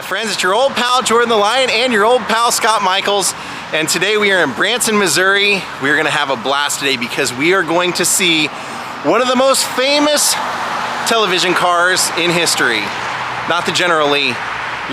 friends? It's your old pal Jordan the Lion and your old pal Scott Michaels. And today we are in Branson, Missouri. We're gonna have a blast today because we are going to see one of the most famous television cars in history. Not the General Lee. You're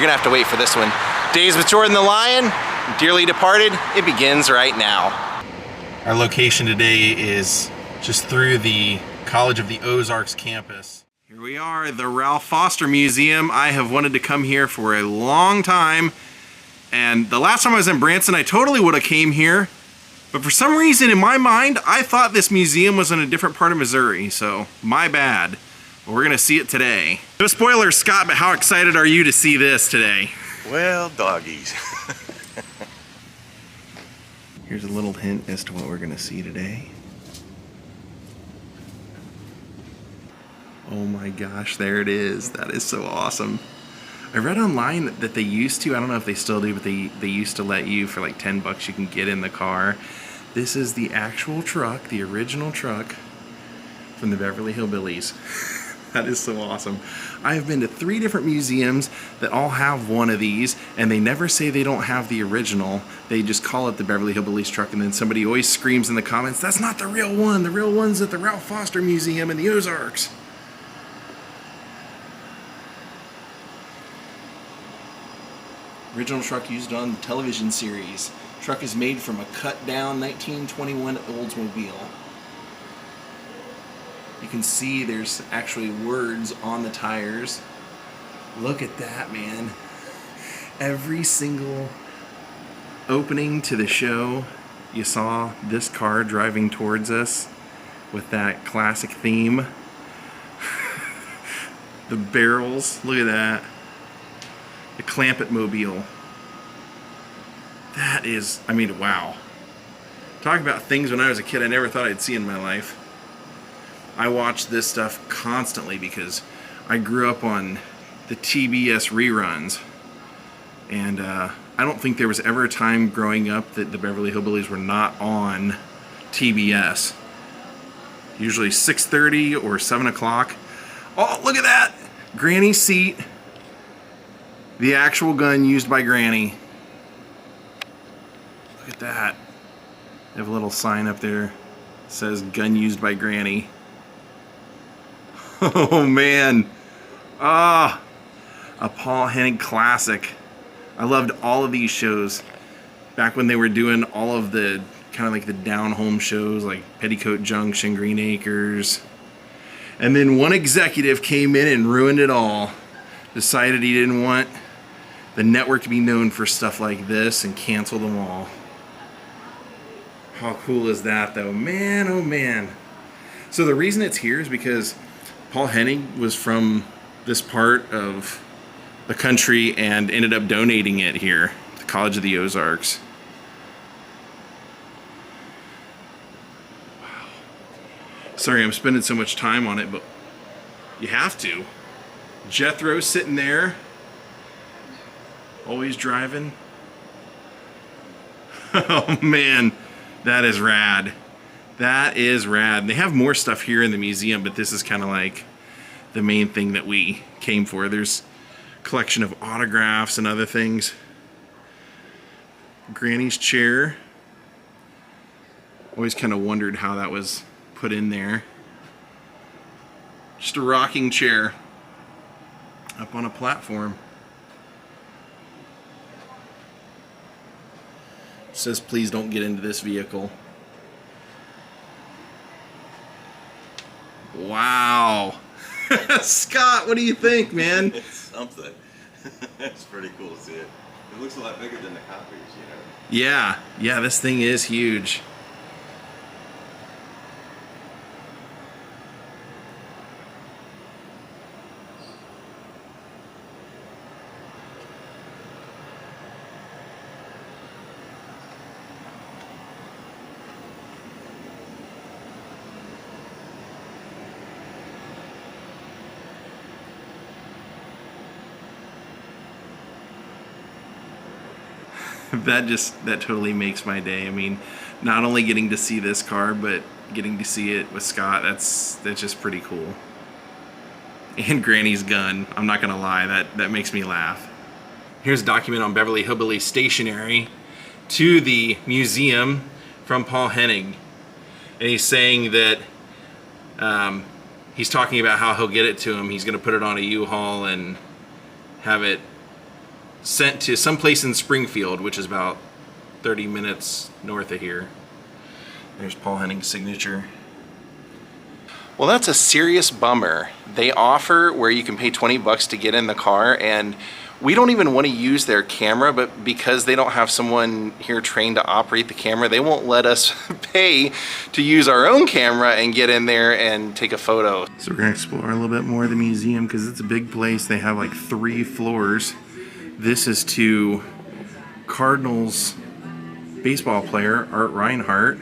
gonna have to wait for this one. Daze with Jordan the Lion, dearly departed. It begins right now. Our location today is just through the College of the Ozarks campus. Here we are, the Ralph Foster Museum. I have wanted to come here for a long time. And the last time I was in Branson, I totally would have came here. But for some reason in my mind, I thought this museum was in a different part of Missouri. So my bad. But we're gonna see it today. No spoilers, Scott, but how excited are you to see this today? Well, doggies. Here's a little hint as to what we're gonna see today. Oh my gosh, there it is. That is so awesome. I read online that they used to, I don't know if they still do, but they used to let you, for like 10 bucks, you can get in the car. This is the actual truck, the original truck from the Beverly Hillbillies. That is so awesome. I have been to 3 different museums that all have one of these, and they never say they don't have the original. They just call it the Beverly Hillbillies truck, and then somebody always screams in the comments, that's not the real one. The real one's at the Ralph Foster Museum in the Ozarks. Original truck used on the television series. Truck is made from a cut-down 1921 Oldsmobile. You can see there's actually words on the tires. Look at that, man. Every single opening to the show, you saw this car driving towards us with that classic theme. The barrels, look at that. The Clampett mobile. That is, I mean, wow. Talk about things when I was a kid I never thought I'd see in my life. I watched this stuff constantly because I grew up on the TBS reruns. And I don't think there was ever a time growing up that the Beverly Hillbillies were not on TBS. Usually 6:30 or 7 o'clock. Oh, look at that! Granny's seat. The actual gun used by Granny. Look at that. They have a little sign up there that says gun used by Granny. Oh man. Ah, a Paul Hennig classic. I loved all of these shows back when they were doing all of the kind of like the down home shows like Petticoat Junction, Green Acres. And then one executive came in and ruined it all. Decided he didn't want the network to be known for stuff like this and cancel them all. How cool is that though? Man, oh man. So the reason it's here is because Paul Hennig was from this part of the country and ended up donating it here, the College of the Ozarks. Wow. Sorry I'm spending so much time on it, but you have to. Jethro's sitting there. Always driving. Oh man, that is rad. That is rad. They have more stuff here in the museum, but this is kind of like the main thing that we came for. There's a collection of autographs and other things. Granny's chair. Always kind of wondered how that was put in there. Just a rocking chair up on a platform. Says please don't get into this vehicle. Wow. Scott, what do you think, man? It's something. It's pretty cool to see it. It looks a lot bigger than the copies, you know. Yeah, this thing is huge. That totally makes my day. I mean, not only getting to see this car, but getting to see it with Scott, that's just pretty cool. And Granny's gun, I'm not gonna lie, that makes me laugh. Here's a document on Beverly Hillbillies stationery to the museum from Paul Hennig. And he's saying that he's talking about how he'll get it to him. He's going to put it on a U-Haul and have it sent to some place in Springfield, which is about 30 minutes north of here. There's Paul Hennig's signature. Well, that's a serious bummer. They offer where you can pay 20 bucks to get in the car, and we don't even want to use their camera, but because they don't have someone here trained to operate the camera, they won't let us pay to use our own camera and get in there and take a photo. So we're gonna explore a little bit more of the museum because it's a big place. They have like 3 floors. This is to Cardinals baseball player Art Reinhardt,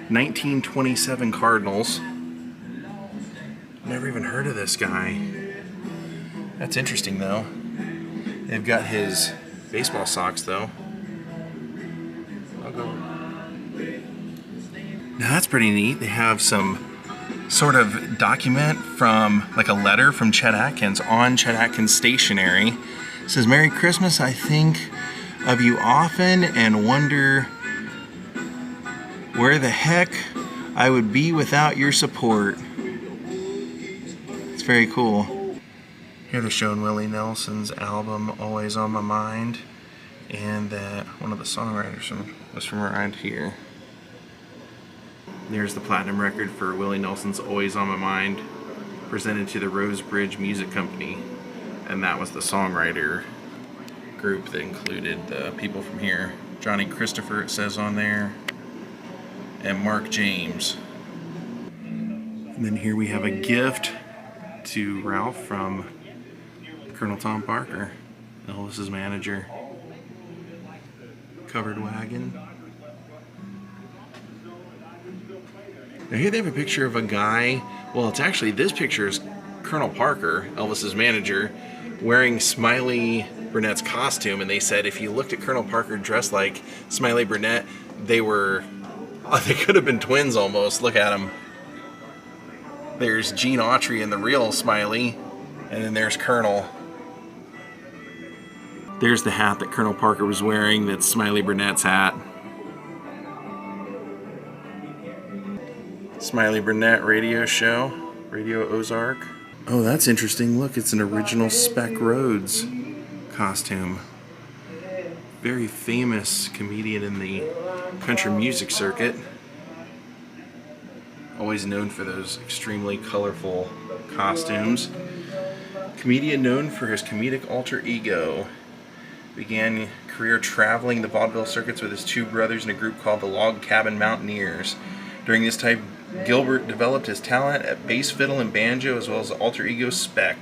1927 Cardinals. Never even heard of this guy. That's interesting though. They've got his baseball socks though. I'll go. Now that's pretty neat. They have some sort of document from, like a letter from Chet Atkins on Chet Atkins stationery. It says, "Merry Christmas, I think of you often and wonder where the heck I would be without your support." It's very cool. Here they're showing Willie Nelson's album, Always on My Mind, and that one of the songwriters was from around here. There's the platinum record for Willie Nelson's Always on My Mind, presented to the Rose Bridge Music Company, and that was the songwriter group that included the people from here. Johnny Christopher, it says on there, and Mark James. And then here we have a gift to Ralph from Colonel Tom Parker, Elvis's manager. Covered wagon. Now here they have a picture of a guy, well it's actually, this picture is Colonel Parker, Elvis's manager, wearing Smiley Brunette's costume, and they said if you looked at Colonel Parker dressed like Smiley Brunette, they could have been twins almost. Look at them. There's Gene Autry in the real Smiley, and then there's Colonel. There's the hat that Colonel Parker was wearing, that's Smiley Brunette's hat. Smiley Brunette radio show, Radio Ozark. Oh, that's interesting. Look, it's an original Spec Rhodes costume. Very famous comedian in the country music circuit. Always known for those extremely colorful costumes. Comedian known for his comedic alter ego. Began career traveling the vaudeville circuits with his 2 brothers in a group called the Log Cabin Mountaineers. During this time, Gilbert developed his talent at bass fiddle and banjo, as well as the alter ego Spec.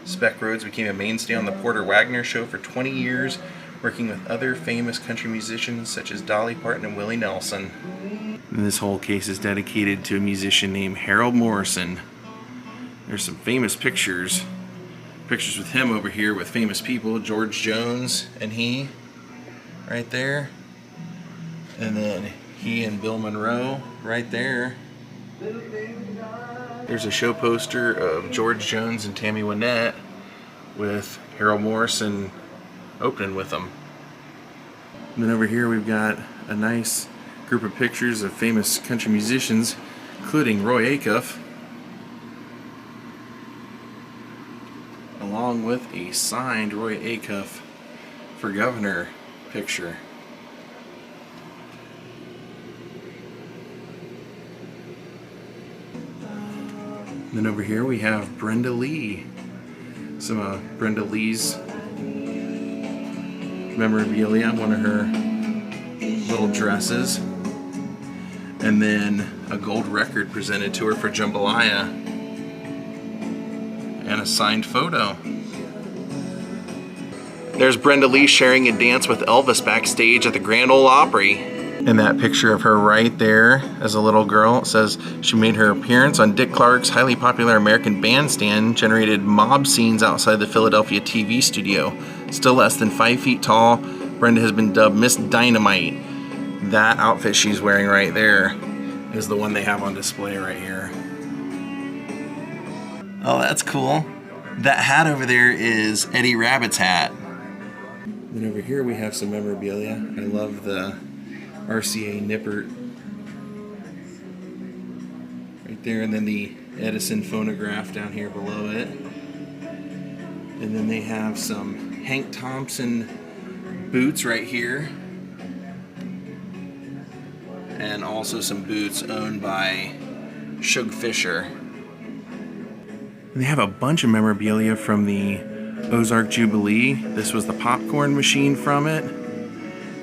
Spec Rhodes became a mainstay on the Porter Wagner show for 20 years, working with other famous country musicians such as Dolly Parton and Willie Nelson. And this whole case is dedicated to a musician named Harold Morrison. There's some famous pictures. Pictures with him over here with famous people, George Jones and he, right there. And then he and Bill Monroe, right there. There's a show poster of George Jones and Tammy Wynette with Harold Morrison opening with them. And then over here we've got a nice group of pictures of famous country musicians, including Roy Acuff, along with a signed Roy Acuff for Governor picture. And then over here we have Brenda Lee. Some of Brenda Lee's memorabilia, one of her little dresses. And then a gold record presented to her for jambalaya. And a signed photo. There's Brenda Lee sharing a dance with Elvis backstage at the Grand Ole Opry. And that picture of her right there as a little girl, it says she made her appearance on Dick Clark's highly popular American Bandstand, generated mob scenes outside the Philadelphia TV studio. Still less than 5 feet tall, Brenda has been dubbed Miss Dynamite. That outfit she's wearing right there is the one they have on display right here. Oh, that's cool. That hat over there is Eddie Rabbit's hat. Then over here we have some memorabilia. I love the RCA Nippert right there, and then the Edison phonograph down here below it. And then they have some Hank Thompson boots right here, and also some boots owned by Shug Fisher. And they have a bunch of memorabilia from the Ozark Jubilee. This was the popcorn machine from it,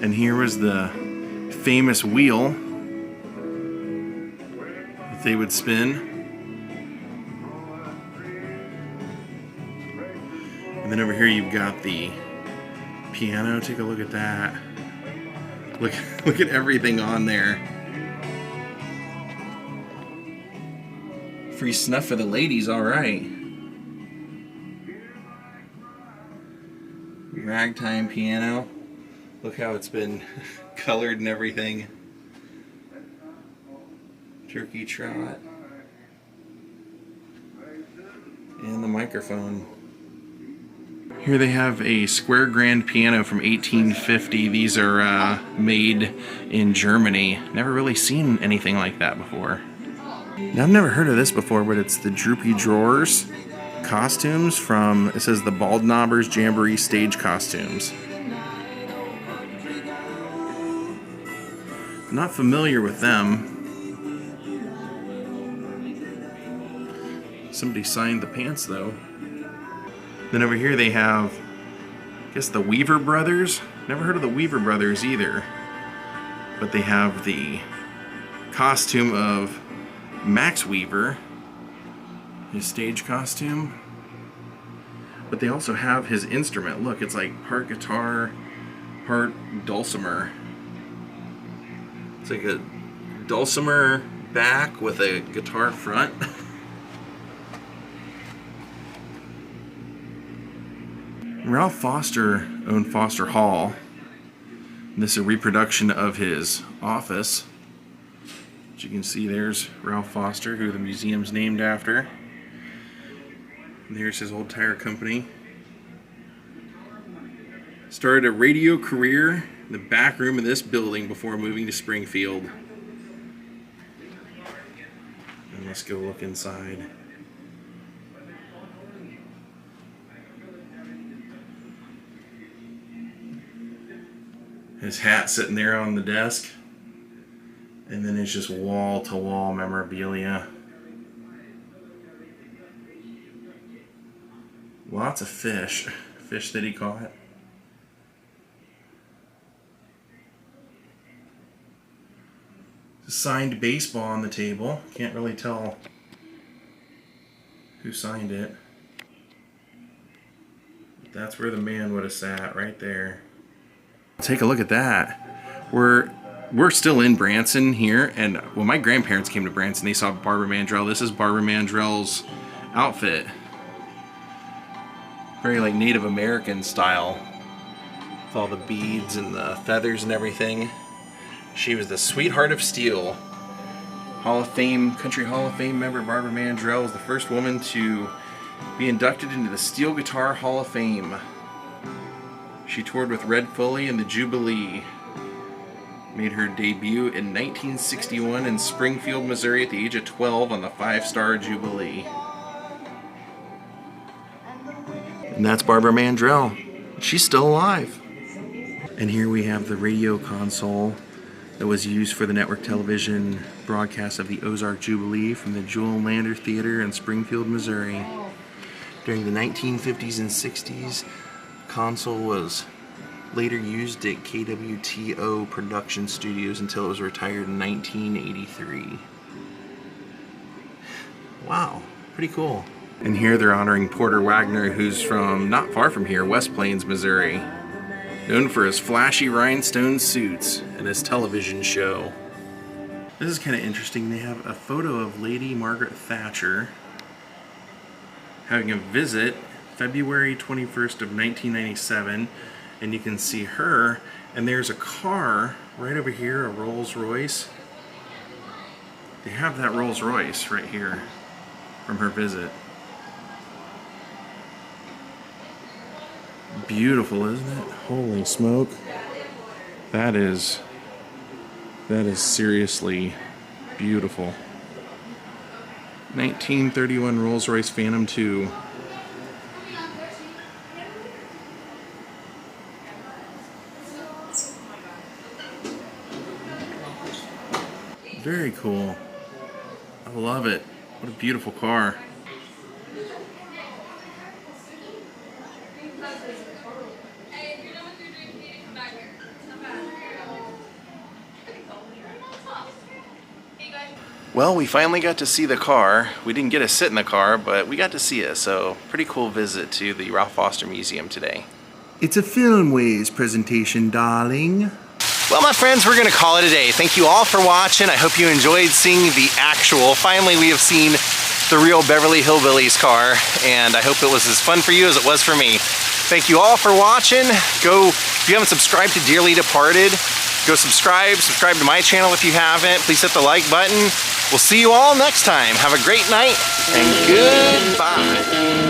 and here was the famous wheel that they would spin. And then over here you've got the piano. Take a look at that. Look at everything on there. Free snuff for the ladies, all right. Ragtime piano. Look how it's been colored and everything. Turkey trot. And the microphone. Here they have a square grand piano from 1850. These are made in Germany. Never really seen anything like that before. Now, I've never heard of this before, but it's the Droopy Drawers costumes from, it says the Bald Knobbers Jamboree stage costumes. I'm not familiar with them. Somebody signed the pants though. Then over here they have, I guess, the Weaver Brothers. Never heard of the Weaver Brothers either. But they have the costume of Max Weaver, his stage costume. But they also have his instrument. Look, it's like part guitar, part dulcimer. It's like a dulcimer back with a guitar front. Ralph Foster owned Foster Hall. This is a reproduction of his office. As you can see, there's Ralph Foster, who the museum's named after. And there's his old tire company. Started a radio career in the back room of this building before moving to Springfield. And let's go look inside. His hat sitting there on the desk. And then it's just wall-to-wall memorabilia. Lots of fish that he caught. Signed baseball on the table. Can't really tell who signed it. That's where the man would have sat, right there. Take a look at that. We're still in Branson here, and when my grandparents came to Branson, they saw Barbara Mandrell. This is Barbara Mandrell's outfit. Very like Native American style, with all the beads and the feathers and everything. She was the Sweetheart of Steel. Hall of Fame, Country Hall of Fame member Barbara Mandrell was the first woman to be inducted into the Steel Guitar Hall of Fame. She toured with Red Foley and the Jubilee. Made her debut in 1961 in Springfield, Missouri at the age of 12 on the 5-Star Jubilee. And that's Barbara Mandrell. She's still alive. And here we have the radio console that was used for the network television broadcast of the Ozark Jubilee from the Jewel Lander Theater in Springfield, Missouri. During the 1950s and 60s, console was later used at KWTO production studios until it was retired in 1983. Wow, pretty cool. And here they're honoring Porter Wagner, who's from not far from here, West Plains, Missouri. Known for his flashy rhinestone suits and his television show. This is kind of interesting. They have a photo of Lady Margaret Thatcher having a visit February 21st of 1997, and you can see her, and there's a car right over here, a Rolls Royce. They have that Rolls Royce right here from her visit. beautiful, isn't it? Holy smoke. That is seriously beautiful. 1931 Rolls-Royce Phantom 2. Very cool. I love it. What a beautiful car. Well, we finally got to see the car. We didn't get to sit in the car, but we got to see it, so pretty cool visit to the Ralph Foster Museum today. It's a Filmways presentation, darling. Well, my friends, we're gonna call it a day. Thank you all for watching. I hope you enjoyed seeing the actual, finally we have seen the real Beverly Hillbillies car, and I hope it was as fun for you as it was for me. Thank you all for watching. Go, if you haven't subscribed to Dearly Departed, go subscribe to my channel if you haven't. Please hit the like button. We'll see you all next time. Have a great night and goodbye.